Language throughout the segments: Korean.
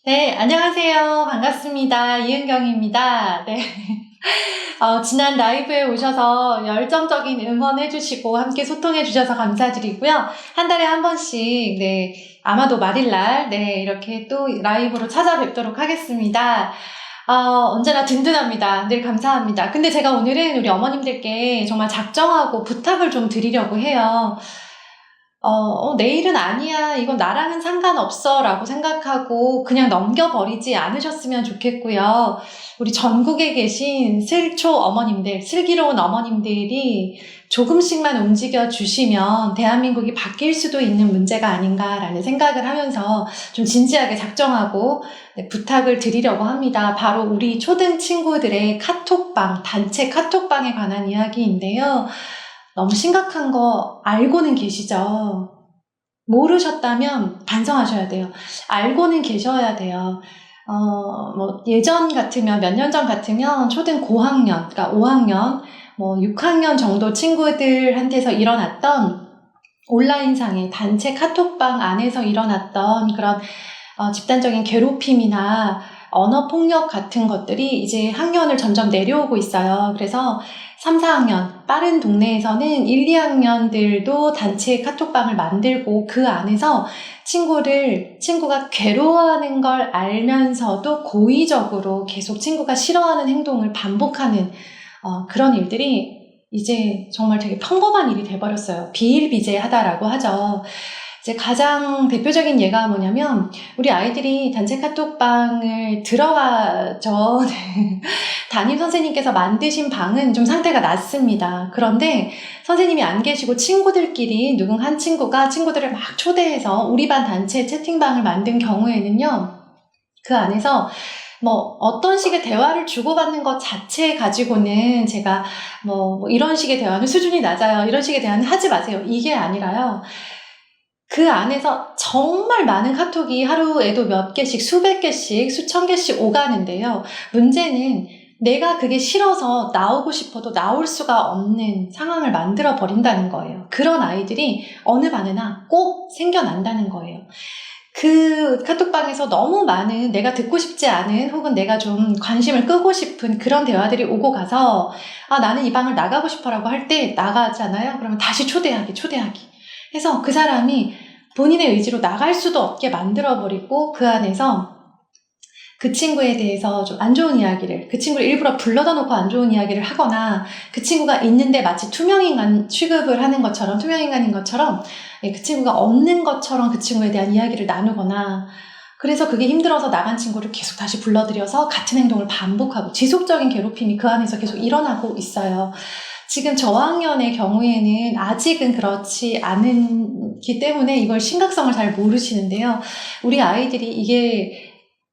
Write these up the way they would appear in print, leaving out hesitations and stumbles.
네, 안녕하세요. 반갑습니다. 이은경입니다. 네. 지난 라이브에 오셔서 열정적인 응원해주시고 함께 소통해주셔서 감사드리고요. 한 달에 한 번씩, 네, 아마도 말일날, 네, 이렇게 또 라이브로 찾아뵙도록 하겠습니다. 언제나 든든합니다. 늘 감사합니다. 근데 제가 오늘은 우리 어머님들께 정말 작정하고 부탁을 좀 드리려고 해요. 내일은 아니야. 이건 나랑은 상관없어. 라고 생각하고 그냥 넘겨버리지 않으셨으면 좋겠고요. 우리 전국에 계신 슬초 어머님들, 슬기로운 어머님들이 조금씩만 움직여 주시면 대한민국이 바뀔 수도 있는 문제가 아닌가라는 생각을 하면서 좀 진지하게 작정하고 부탁을 드리려고 합니다. 바로 우리 초등 친구들의 카톡방, 단체 카톡방에 관한 이야기인데요. 너무 심각한 거 알고는 계시죠? 모르셨다면 반성하셔야 돼요. 알고는 계셔야 돼요. 예전 같으면, 몇 년 전 같으면 초등 고학년, 그러니까 5학년, 6학년 정도 친구들한테서 일어났던 온라인상의 단체 카톡방 안에서 일어났던 그런 집단적인 괴롭힘이나 언어폭력 같은 것들이 이제 학년을 점점 내려오고 있어요. 그래서 3, 4학년, 빠른 동네에서는 1, 2학년들도 단체 카톡방을 만들고 그 안에서 친구가 괴로워하는 걸 알면서도 고의적으로 계속 친구가 싫어하는 행동을 반복하는 그런 일들이 이제 정말 되게 평범한 일이 돼버렸어요. 비일비재하다라고 하죠. 이제 가장 대표적인 예가 뭐냐면 우리 아이들이 단체 카톡방을 들어가죠. 담임 선생님께서 만드신 방은 좀 상태가 낮습니다. 그런데 선생님이 안 계시고 친구들끼리 누군 한 친구가 친구들을 막 초대해서 우리 반 단체 채팅방을 만든 경우에는요. 그 안에서 어떤 식의 대화를 주고받는 것 자체 가지고는 제가 이런 식의 대화는 수준이 낮아요. 이런 식의 대화는 하지 마세요. 이게 아니라요. 그 안에서 정말 많은 카톡이 하루에도 몇 개씩, 수백 개씩, 수천 개씩 오가는데요. 문제는 내가 그게 싫어서 나오고 싶어도 나올 수가 없는 상황을 만들어 버린다는 거예요. 그런 아이들이 어느 반에나 꼭 생겨난다는 거예요. 그 카톡방에서 너무 많은 내가 듣고 싶지 않은 혹은 내가 좀 관심을 끄고 싶은 그런 대화들이 오고 가서 나는 이 방을 나가고 싶어라고 할 때 나가잖아요. 그러면 다시 초대하기. 해서 그 사람이 본인의 의지로 나갈 수도 없게 만들어버리고 그 안에서 그 친구에 대해서 좀 안 좋은 이야기를, 그 친구를 일부러 불러다 놓고 안 좋은 이야기를 하거나 그 친구가 있는데 마치 투명인간 취급을 하는 것처럼, 투명인간인 것처럼 그 친구가 없는 것처럼 그 친구에 대한 이야기를 나누거나 그래서 그게 힘들어서 나간 친구를 계속 다시 불러들여서 같은 행동을 반복하고 지속적인 괴롭힘이 그 안에서 계속 일어나고 있어요. 지금 저학년의 경우에는 아직은 그렇지 않기 때문에 이걸 심각성을 잘 모르시는데요. 우리 아이들이 이게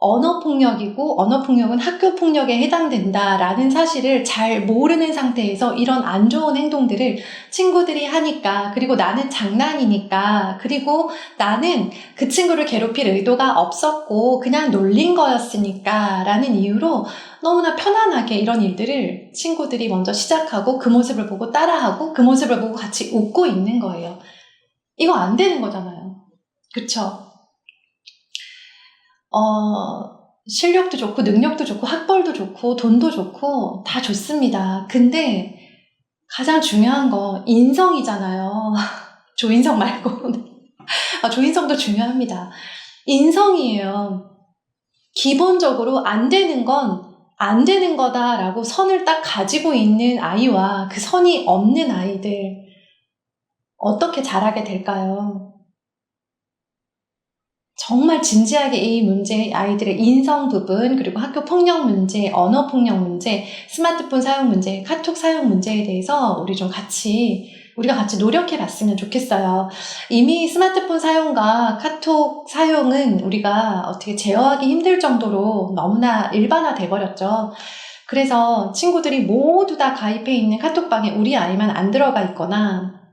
언어폭력이고 언어폭력은 학교폭력에 해당된다라는 사실을 잘 모르는 상태에서 이런 안 좋은 행동들을 친구들이 하니까 그리고 나는 장난이니까 그리고 나는 그 친구를 괴롭힐 의도가 없었고 그냥 놀린 거였으니까 라는 이유로 너무나 편안하게 이런 일들을 친구들이 먼저 시작하고 그 모습을 보고 따라하고 그 모습을 보고 같이 웃고 있는 거예요. 이거 안 되는 거잖아요. 그쵸? 실력도 좋고 능력도 좋고 학벌도 좋고 돈도 좋고 다 좋습니다. 근데 가장 중요한 거 인성이잖아요. 조인성 말고. 조인성도 중요합니다. 인성이에요. 기본적으로 안 되는 건 안 되는 거다라고 선을 딱 가지고 있는 아이와 그 선이 없는 아이들 어떻게 자라게 될까요? 정말 진지하게 이 문제, 아이들의 인성 부분, 그리고 학교 폭력 문제, 언어 폭력 문제, 스마트폰 사용 문제, 카톡 사용 문제에 대해서 우리가 같이 노력해 봤으면 좋겠어요. 이미 스마트폰 사용과 카톡 사용은 우리가 어떻게 제어하기 힘들 정도로 너무나 일반화돼 버렸죠. 그래서 친구들이 모두 다 가입해 있는 카톡방에 우리 아이만 안 들어가 있거나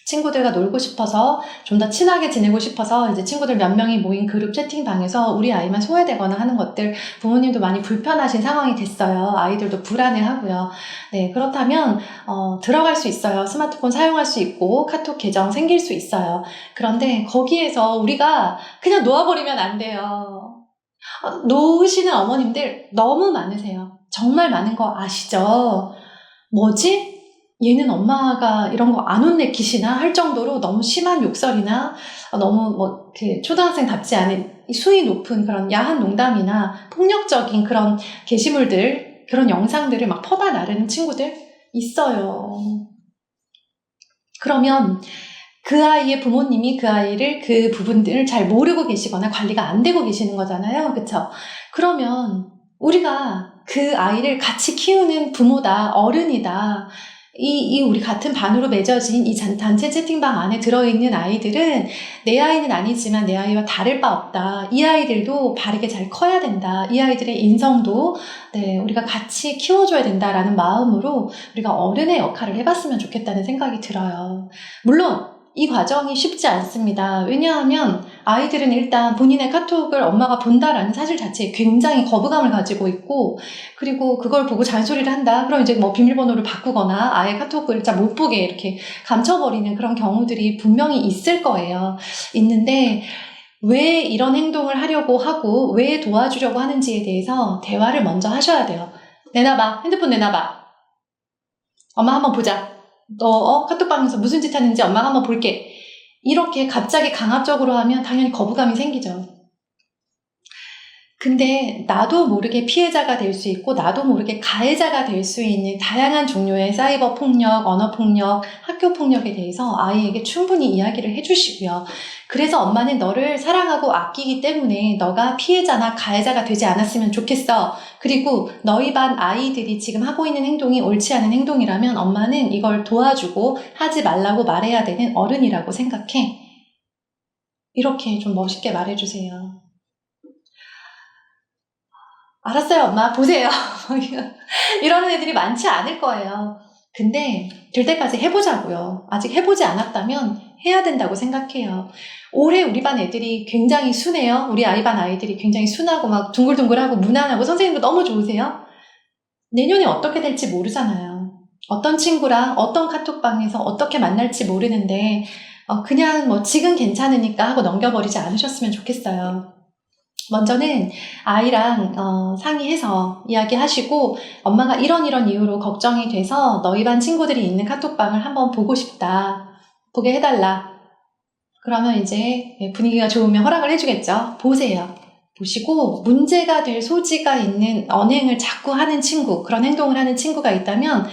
친구들과 놀고 싶어서 좀 더 친하게 지내고 싶어서 이제 친구들 몇 명이 모인 그룹 채팅방에서 우리 아이만 소외되거나 하는 것들 부모님도 많이 불편하신 상황이 됐어요. 아이들도 불안해하고요. 네, 그렇다면 들어갈 수 있어요. 스마트폰 사용할 수 있고 카톡 계정 생길 수 있어요. 그런데 거기에서 우리가 그냥 놓아버리면 안 돼요. 놓으시는 어머님들 너무 많으세요. 정말 많은 거 아시죠? 뭐지? 얘는 엄마가 이런 거 안 혼내키시나 할 정도로 너무 심한 욕설이나 너무 초등학생답지 않은 수위 높은 그런 야한 농담이나 폭력적인 그런 게시물들, 그런 영상들을 막 퍼다 나르는 친구들 있어요. 그러면 그 아이의 부모님이 그 아이를 그 부분들을 잘 모르고 계시거나 관리가 안 되고 계시는 거잖아요. 그쵸? 그러면 우리가 그 아이를 같이 키우는 부모다, 어른이다. 우리 같은 반으로 맺어진 이 단체 채팅방 안에 들어있는 아이들은 내 아이는 아니지만 내 아이와 다를 바 없다. 이 아이들도 바르게 잘 커야 된다. 이 아이들의 인성도 우리가 같이 키워줘야 된다라는 마음으로 우리가 어른의 역할을 해봤으면 좋겠다는 생각이 들어요. 물론 이 과정이 쉽지 않습니다. 왜냐하면 아이들은 일단 본인의 카톡을 엄마가 본다라는 사실 자체에 굉장히 거부감을 가지고 있고, 그리고 그걸 보고 잔소리를 한다? 그럼 이제 비밀번호를 바꾸거나 아예 카톡을 잘 못 보게 이렇게 감춰버리는 그런 경우들이 분명히 있을 거예요. 있는데 왜 이런 행동을 하려고 하고 왜 도와주려고 하는지에 대해서 대화를 먼저 하셔야 돼요. 내놔봐. 핸드폰 내놔봐. 엄마 한번 보자. 너 카톡방에서 무슨 짓 하는지 엄마가 한번 볼게. 이렇게 갑자기 강압적으로 하면 당연히 거부감이 생기죠. 근데 나도 모르게 피해자가 될 수 있고 나도 모르게 가해자가 될 수 있는 다양한 종류의 사이버 폭력, 언어 폭력, 학교 폭력에 대해서 아이에게 충분히 이야기를 해주시고요. 그래서 엄마는 너를 사랑하고 아끼기 때문에 너가 피해자나 가해자가 되지 않았으면 좋겠어. 그리고 너희 반 아이들이 지금 하고 있는 행동이 옳지 않은 행동이라면 엄마는 이걸 도와주고 하지 말라고 말해야 되는 어른이라고 생각해. 이렇게 좀 멋있게 말해주세요. 알았어요, 엄마. 보세요. 이러는 애들이 많지 않을 거예요. 근데 될 때까지 해보자고요. 아직 해보지 않았다면 해야 된다고 생각해요. 올해 우리 반 애들이 굉장히 순해요. 우리 아이 반 아이들이 굉장히 순하고 막 둥글둥글하고 무난하고 선생님도 너무 좋으세요. 내년에 어떻게 될지 모르잖아요. 어떤 친구랑 어떤 카톡방에서 어떻게 만날지 모르는데 그냥 지금 괜찮으니까 하고 넘겨버리지 않으셨으면 좋겠어요. 먼저는 아이랑 상의해서 이야기하시고 엄마가 이런 이유로 걱정이 돼서 너희 반 친구들이 있는 카톡방을 한번 보고 싶다. 보게 해달라. 그러면 이제 분위기가 좋으면 허락을 해주겠죠. 보세요. 보시고 문제가 될 소지가 있는 언행을 자꾸 하는 친구, 그런 행동을 하는 친구가 있다면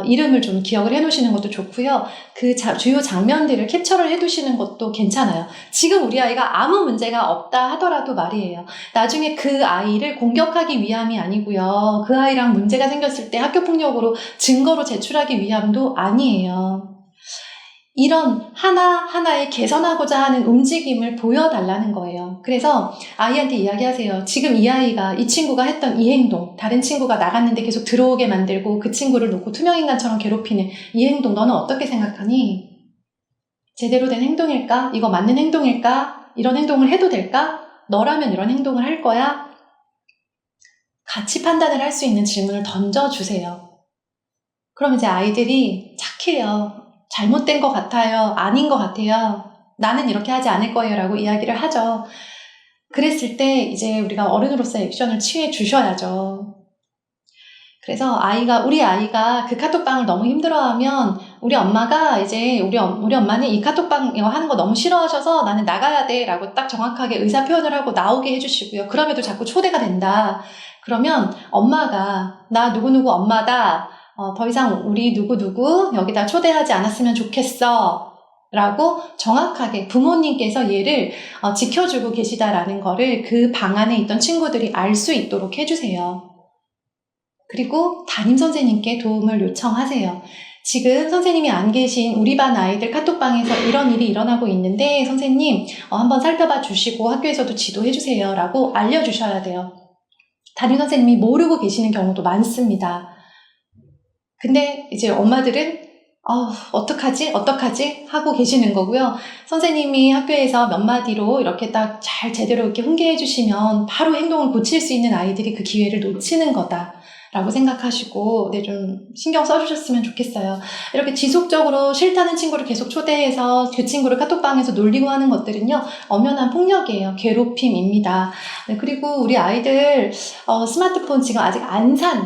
이름을 좀 기억을 해놓으시는 것도 좋고요. 그 주요 장면들을 캡처를 해두시는 것도 괜찮아요. 지금 우리 아이가 아무 문제가 없다 하더라도 말이에요. 나중에 그 아이를 공격하기 위함이 아니고요. 그 아이랑 문제가 생겼을 때 학교폭력으로 증거로 제출하기 위함도 아니에요. 이런 하나하나에 개선하고자 하는 움직임을 보여달라는 거예요. 그래서 아이한테 이야기하세요. 지금 이 아이가, 이 친구가 했던 이 행동, 다른 친구가 나갔는데 계속 들어오게 만들고 그 친구를 놓고 투명인간처럼 괴롭히는 이 행동, 너는 어떻게 생각하니? 제대로 된 행동일까? 이거 맞는 행동일까? 이런 행동을 해도 될까? 너라면 이런 행동을 할 거야? 같이 판단을 할 수 있는 질문을 던져주세요. 그럼 이제 아이들이 착해요. 잘못된 것 같아요. 아닌 것 같아요. 나는 이렇게 하지 않을 거예요. 라고 이야기를 하죠. 그랬을 때 이제 우리가 어른으로서 액션을 취해 주셔야죠. 그래서 우리 아이가 그 카톡방을 너무 힘들어하면 우리 엄마가 이제 우리 엄마는 이 카톡방 이거 하는 거 너무 싫어하셔서 나는 나가야 돼 라고 딱 정확하게 의사 표현을 하고 나오게 해주시고요. 그럼에도 자꾸 초대가 된다. 그러면 엄마가 나 누구누구 엄마다. 더 이상 우리 누구누구 여기다 초대하지 않았으면 좋겠어 라고 정확하게 부모님께서 얘를 지켜주고 계시다라는 거를 그 방 안에 있던 친구들이 알 수 있도록 해주세요. 그리고 담임선생님께 도움을 요청하세요. 지금 선생님이 안 계신 우리 반 아이들 카톡방에서 이런 일이 일어나고 있는데 선생님 한번 살펴봐 주시고 학교에서도 지도해 주세요 라고 알려주셔야 돼요. 담임선생님이 모르고 계시는 경우도 많습니다. 근데 이제 엄마들은 어떡하지 하고 계시는 거고요. 선생님이 학교에서 몇 마디로 이렇게 딱 잘 제대로 이렇게 훈계해 주시면 바로 행동을 고칠 수 있는 아이들이 그 기회를 놓치는 거다. 라고 생각하시고, 네, 좀 신경 써주셨으면 좋겠어요. 이렇게 지속적으로 싫다는 친구를 계속 초대해서 그 친구를 카톡방에서 놀리고 하는 것들은요, 엄연한 폭력이에요. 괴롭힘입니다. 네, 그리고 우리 아이들, 스마트폰 지금 아직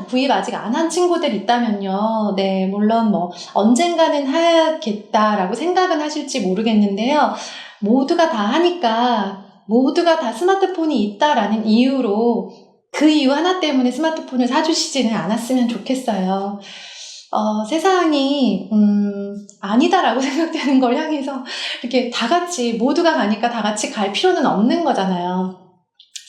구입 아직 안 한 친구들 있다면요, 네, 물론 뭐, 언젠가는 하겠다라고 생각은 하실지 모르겠는데요, 모두가 다 하니까, 모두가 다 스마트폰이 있다라는 이유로 그 이유 하나 때문에 스마트폰을 사주시지는 않았으면 좋겠어요. 세상이 아니다라고 생각되는 걸 향해서 이렇게 다 같이 모두가 가니까 다 같이 갈 필요는 없는 거잖아요.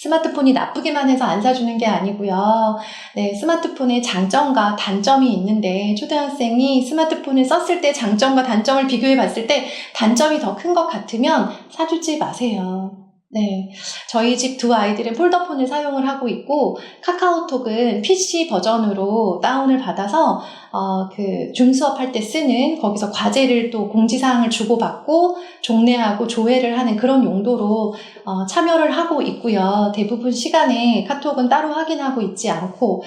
스마트폰이 나쁘기만 해서 안 사주는 게 아니고요. 네, 스마트폰의 장점과 단점이 있는데 초등학생이 스마트폰을 썼을 때 장점과 단점을 비교해 봤을 때 단점이 더 큰 것 같으면 사주지 마세요. 네, 저희 집 두 아이들은 폴더폰을 사용을 하고 있고 카카오톡은 PC 버전으로 다운을 받아서 줌 수업할 때 쓰는 거기서 과제를 또 공지사항을 주고받고 종례하고 조회를 하는 그런 용도로 참여를 하고 있고요. 대부분 시간에 카톡은 따로 확인하고 있지 않고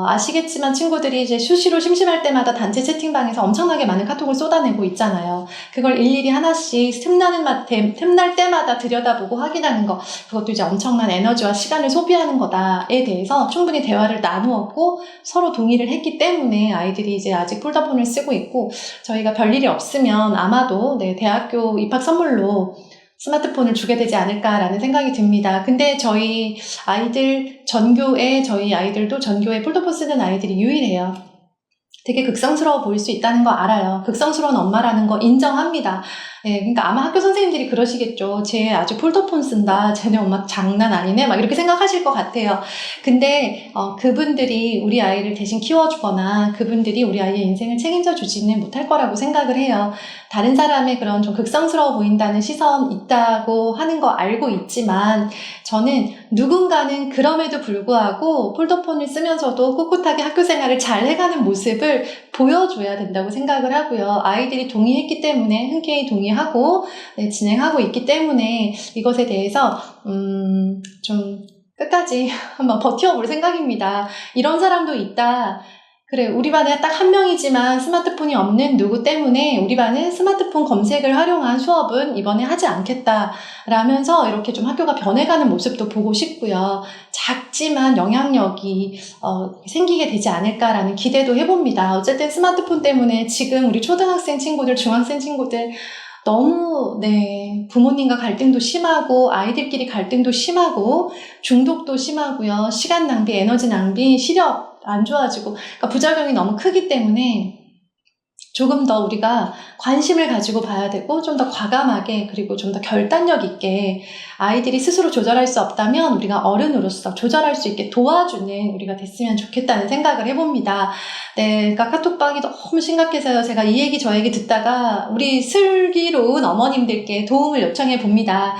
아시겠지만 친구들이 이제 수시로 심심할 때마다 단체 채팅방에서 엄청나게 많은 카톡을 쏟아내고 있잖아요. 그걸 일일이 하나씩 틈날 때마다 들여다보고 확인하는 거, 그것도 이제 엄청난 에너지와 시간을 소비하는 거다에 대해서 충분히 대화를 나누었고 서로 동의를 했기 때문에 아이들이 이제 아직 폴더폰을 쓰고 있고, 저희가 별일이 없으면 아마도 네, 대학교 입학 선물로 스마트폰을 주게 되지 않을까라는 생각이 듭니다. 근데 저희 아이들도 전교에 폴더폰 쓰는 아이들이 유일해요. 되게 극성스러워 보일 수 있다는 거 알아요. 극성스러운 엄마라는 거 인정합니다. 네, 그러니까 아마 학교 선생님들이 그러시겠죠. 쟤 아주 폴더폰 쓴다. 쟤네 엄마 장난 아니네. 막 이렇게 생각하실 것 같아요. 근데 그분들이 우리 아이를 대신 키워주거나 그분들이 우리 아이의 인생을 책임져 주지는 못할 거라고 생각을 해요. 다른 사람의 그런 좀 극성스러워 보인다는 시선 있다고 하는 거 알고 있지만 저는 누군가는 그럼에도 불구하고 폴더폰을 쓰면서도 꿋꿋하게 학교 생활을 잘 해가는 모습을 보여줘야 된다고 생각을 하고요. 아이들이 동의했기 때문에 흔쾌히 동의하고 네, 진행하고 있기 때문에 이것에 대해서 좀 끝까지 한번 버텨볼 생각입니다. 이런 사람도 있다. 그래, 우리 반에 딱 한 명이지만 스마트폰이 없는 누구 때문에 우리 반은 스마트폰 검색을 활용한 수업은 이번에 하지 않겠다 라면서 이렇게 좀 학교가 변해가는 모습도 보고 싶고요. 작지만 영향력이 생기게 되지 않을까라는 기대도 해봅니다. 어쨌든 스마트폰 때문에 지금 우리 초등학생 친구들, 중학생 친구들 너무 부모님과 갈등도 심하고 아이들끼리 갈등도 심하고 중독도 심하고요. 시간 낭비, 에너지 낭비, 시력 안 좋아지고, 그러니까 부작용이 너무 크기 때문에 조금 더 우리가 관심을 가지고 봐야 되고 좀 더 과감하게 그리고 좀 더 결단력 있게 아이들이 스스로 조절할 수 없다면 우리가 어른으로서 조절할 수 있게 도와주는 우리가 됐으면 좋겠다는 생각을 해봅니다. 네, 그러니까 카톡방이 너무 심각해서요. 제가 이 얘기 저 얘기 듣다가 우리 슬기로운 어머님들께 도움을 요청해 봅니다.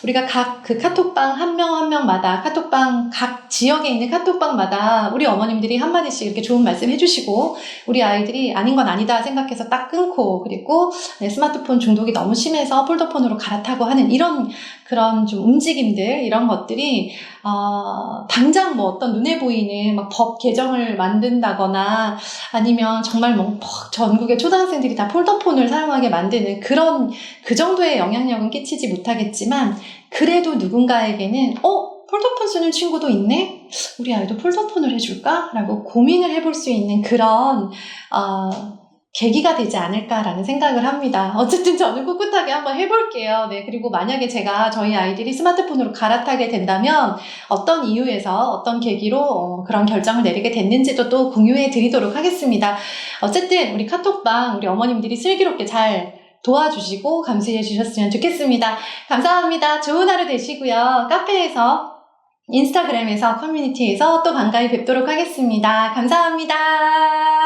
우리가 각 그 카톡방 한 명 한 명마다 카톡방 각 지역에 있는 카톡방마다 우리 어머님들이 한마디씩 이렇게 좋은 말씀 해주시고 우리 아이들이 아닌 건 아니다 생각해서 딱 끊고 그리고 스마트폰 중독이 너무 심해서 폴더폰으로 갈아타고 하는 그런 좀 움직임들 이런 것들이 당장 뭐 어떤 눈에 보이는 막 법 개정을 만든다거나 아니면 정말 뭐 전국의 초등학생들이 다 폴더폰을 사용하게 만드는 그 정도의 영향력은 끼치지 못하겠지만 그래도 누군가에게는 폴더폰 쓰는 친구도 있네? 우리 아이도 폴더폰을 해줄까? 라고 고민을 해볼 수 있는 그런 계기가 되지 않을까라는 생각을 합니다. 어쨌든 저는 꿋꿋하게 한번 해볼게요. 네, 그리고 만약에 제가 저희 아이들이 스마트폰으로 갈아타게 된다면 어떤 이유에서 어떤 계기로 그런 결정을 내리게 됐는지도 또 공유해 드리도록 하겠습니다. 어쨌든 우리 카톡방 우리 어머님들이 슬기롭게 잘 도와주시고 감수해 주셨으면 좋겠습니다. 감사합니다. 좋은 하루 되시고요. 카페에서 인스타그램에서 커뮤니티에서 또 반가이 뵙도록 하겠습니다. 감사합니다.